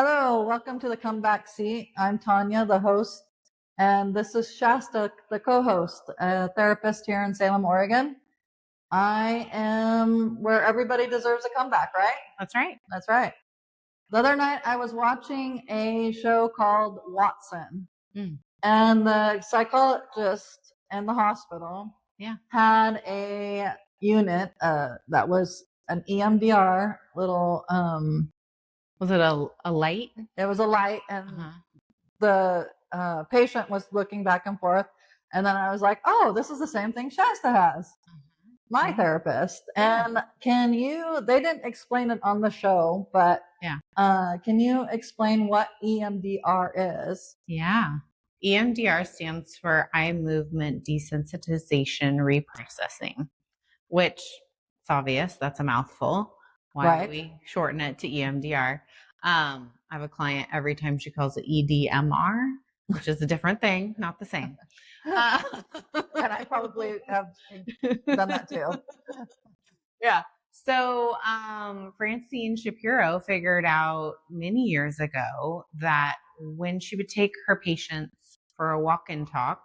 Hello, welcome to the Comeback Seat. I'm Tanya, the host, and this is Shasta, the co-host, a therapist here in Salem, Oregon. I am where everybody deserves a comeback, right? That's right. That's right. The other night I was watching a show called Watson, and the psychologist in the hospital had a unit that was an EMDR little Was it a light? It was a light, and the patient was looking back and forth, and then I was like, oh, this is the same thing Shasta has, my therapist. And they didn't explain it on the show, but can you explain what EMDR is? Yeah. EMDR stands for eye movement desensitization reprocessing, which it's obvious that's a mouthful. Why do we shorten it to EMDR? I have a client, every time she calls it EDMR, which is a different thing, not the same. And I probably have done that too. Yeah. So Francine Shapiro figured out many years ago that when she would take her patients for a walk and talk,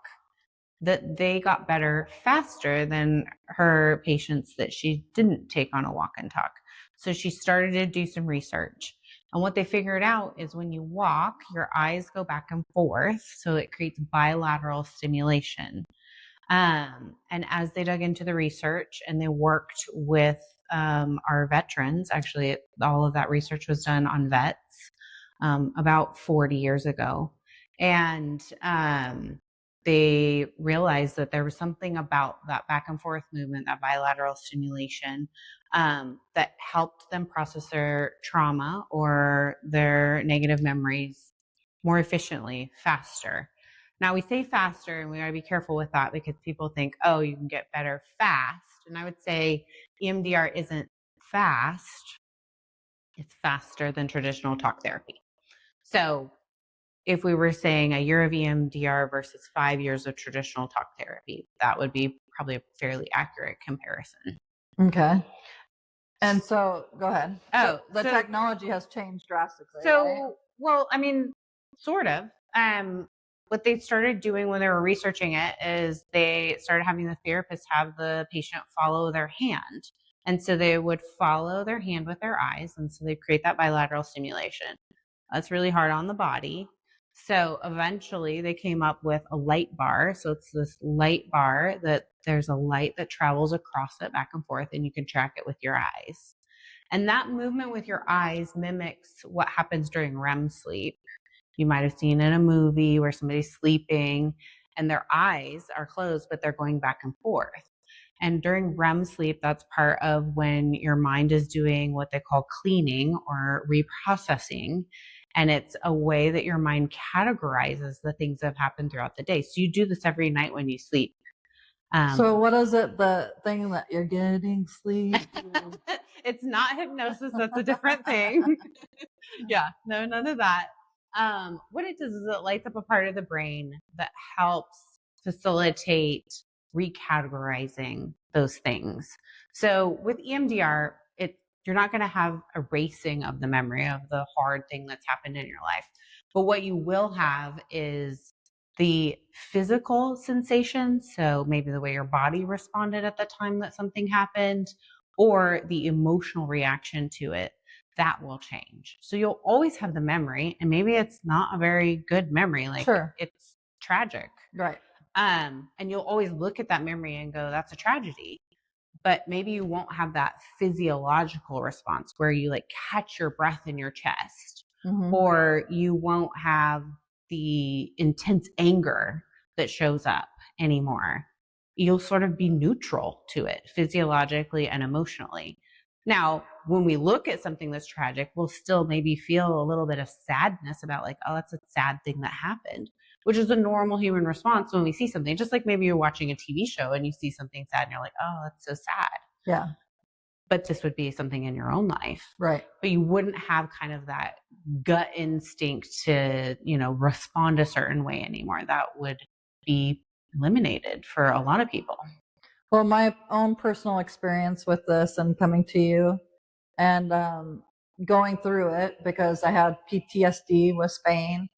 that they got better faster than her patients that she didn't take on a walk and talk. So she started to do some research. And what they figured out is when you walk, your eyes go back and forth. So it creates bilateral stimulation. And as they dug into the research and they worked with our veterans, actually, all of that research was done on vets about 40 years ago. And they realized that there was something about that back and forth movement, that bilateral stimulation, that helped them process their trauma or their negative memories more efficiently, faster. Now, we say faster, and we got to be careful with that because people think, oh, you can get better fast. And I would say EMDR isn't fast. It's faster than traditional talk therapy. So if we were saying a year of EMDR versus 5 years of traditional talk therapy, that would be probably a fairly accurate comparison. Okay. And so, go ahead. Oh, so the technology has changed drastically. So, right? Well, I mean, sort of. What they started doing when they were researching it is they started having the therapist have the patient follow their hand. And so they would follow their hand with their eyes. And so they create that bilateral stimulation. That's really hard on the body. So eventually they came up with a light bar. So it's this light bar that there's a light that travels across it back and forth, and you can track it with your eyes. And that movement with your eyes mimics what happens during REM sleep. You might have seen in a movie where somebody's sleeping and their eyes are closed, but they're going back and forth. And during REM sleep, that's part of when your mind is doing what they call cleaning or reprocessing. And it's a way that your mind categorizes the things that have happened throughout the day. So you do this every night when you sleep. So what is it, the thing that you're getting sleep? It's not hypnosis. That's a different thing. Yeah, no, none of that. What it does is it lights up a part of the brain that helps facilitate recategorizing those things. So with EMDR, you're not going to have erasing of the memory of the hard thing that's happened in your life. But what you will have is the physical sensations. So maybe the way your body responded at the time that something happened, or the emotional reaction to it, that will change. So you'll always have the memory, and maybe it's not a very good memory. Like it's tragic. Right. And you'll always look at that memory and go, that's a tragedy. But maybe you won't have that physiological response where you like catch your breath in your chest, or you won't have the intense anger that shows up anymore. You'll sort of be neutral to it physiologically and emotionally. Now, when we look at something that's tragic, we'll still maybe feel a little bit of sadness about like, oh, that's a sad thing that happened, which is a normal human response when we see something. Just like maybe you're watching a TV show and you see something sad and you're like, oh, that's so sad. Yeah. But this would be something in your own life. Right. But you wouldn't have kind of that gut instinct to, respond a certain way anymore. That would be eliminated for a lot of people. Well, my own personal experience with this and coming to you, and going through it because I had PTSD with Spain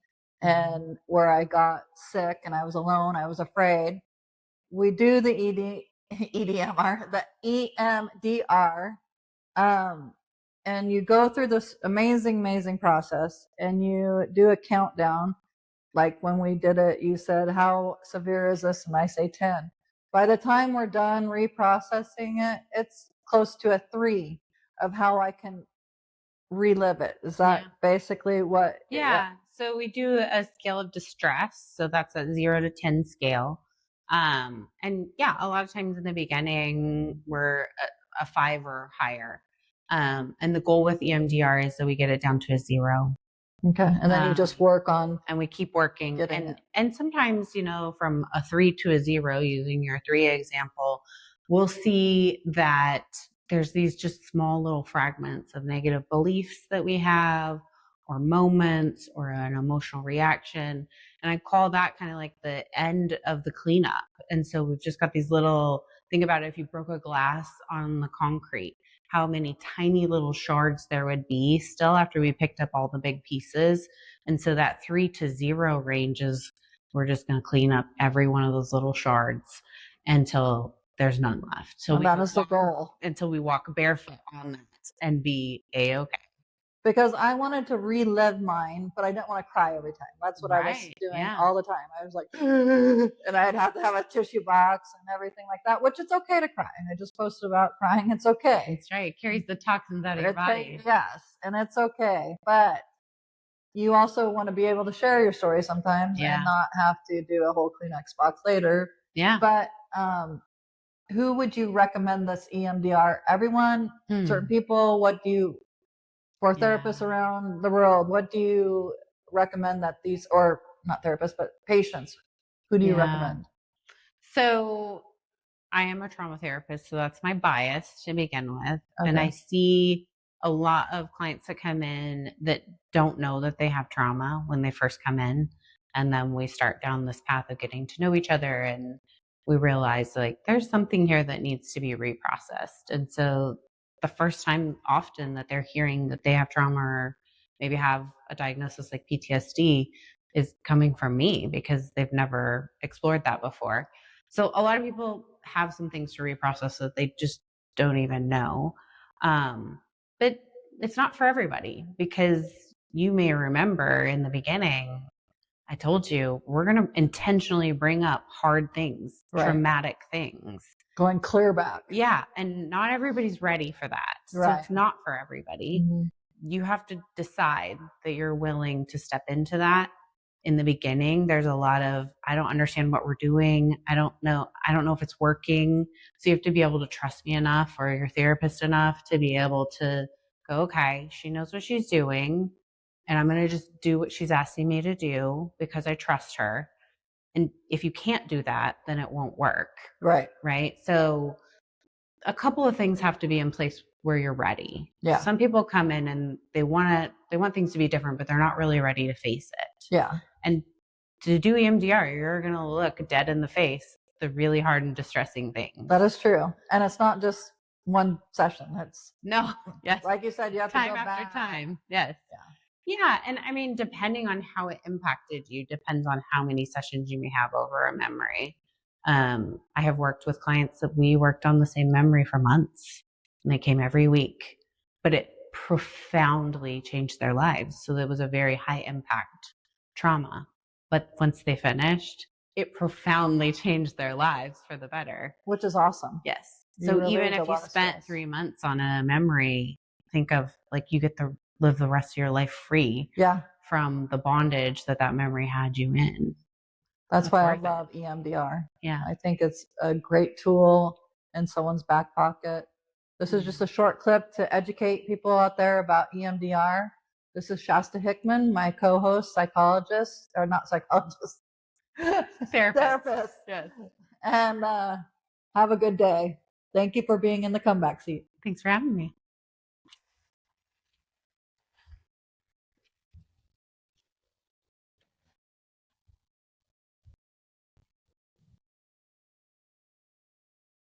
and where I got sick and I was alone, I was afraid. We do the EDMR, the EMDR, and you go through this amazing process and you do a countdown. Like when we did it, you said, how severe is this? And I say 10. By the time we're done reprocessing it, it's close to a 3 of how I can relive it. Is that basically what? Yeah. So we do a scale of distress. So that's a 0 to 10 scale. And yeah, a lot of times in the beginning, we're a 5 or higher. And the goal with EMDR is that we get it down to a 0. Okay. And then you just work on. And we keep working. And sometimes, from a 3 to a 0, using your 3 example, we'll see that there's these just small little fragments of negative beliefs that we have, or moments, or an emotional reaction. And I call that kind of like the end of the cleanup. And so we've just got these little, think about it, if you broke a glass on the concrete, how many tiny little shards there would be still after we picked up all the big pieces. And so that 3 to 0 range is, we're just going to clean up every one of those little shards until there's none left. So that is the goal. Until we walk barefoot on that and be A-okay. Because I wanted to relive mine, but I didn't want to cry every time. That's what I was doing all the time. I was like, and I'd have to have a tissue box and everything like that, which it's okay to cry. I just posted about crying. It's okay. That's right. It carries the toxins out of your body. Yes, and it's okay. But you also want to be able to share your story sometimes and not have to do a whole Kleenex box later. Yeah. But who would you recommend this EMDR? Everyone, certain people, for therapists around the world, what do you recommend that these, or not therapists, but patients, who do you recommend? So I am a trauma therapist, so that's my bias to begin with. Okay. And I see a lot of clients that come in that don't know that they have trauma when they first come in. And then we start down this path of getting to know each other, and we realize like there's something here that needs to be reprocessed. And so the first time often that they're hearing that they have trauma or maybe have a diagnosis like PTSD is coming from me, because they've never explored that before. So a lot of people have some things to reprocess that they just don't even know. But it's not for everybody, because you may remember in the beginning, I told you, we're going to intentionally bring up hard things, traumatic things. Going clear back. Yeah. And not everybody's ready for that. So it's not for everybody. You have to decide that you're willing to step into that. In the beginning, there's a lot of, I don't understand what we're doing. I don't know if it's working. So you have to be able to trust me enough, or your therapist enough, to be able to go, okay, she knows what she's doing, and I'm going to just do what she's asking me to do because I trust her. And if you can't do that, then it won't work. Right. So a couple of things have to be in place where you're ready. Yeah. Some people come in and they want things to be different, but they're not really ready to face it. Yeah. And to do EMDR, you're going to look dead in the face the really hard and distressing things. That is true. And it's not just one session. It's yes. Like you said, you have time to go after back. Time. Yes. Yeah. And I mean, depending on how it impacted you, depends on how many sessions you may have over a memory. I have worked with clients that we worked on the same memory for months, and they came every week, but it profoundly changed their lives. So it was a very high impact trauma. But once they finished, it profoundly changed their lives for the better. Which is awesome. Yes. So even if you spent 3 months on a memory, think of like you get to live the rest of your life free from the bondage that memory had you in. That's why I love EMDR. Yeah. I think it's a great tool in someone's back pocket. This is just a short clip to educate people out there about EMDR. This is Shasta Hickman, my co-host, psychologist, or not psychologist, therapist. Yes. And have a good day. Thank you for being in the comeback seat. Thanks for having me.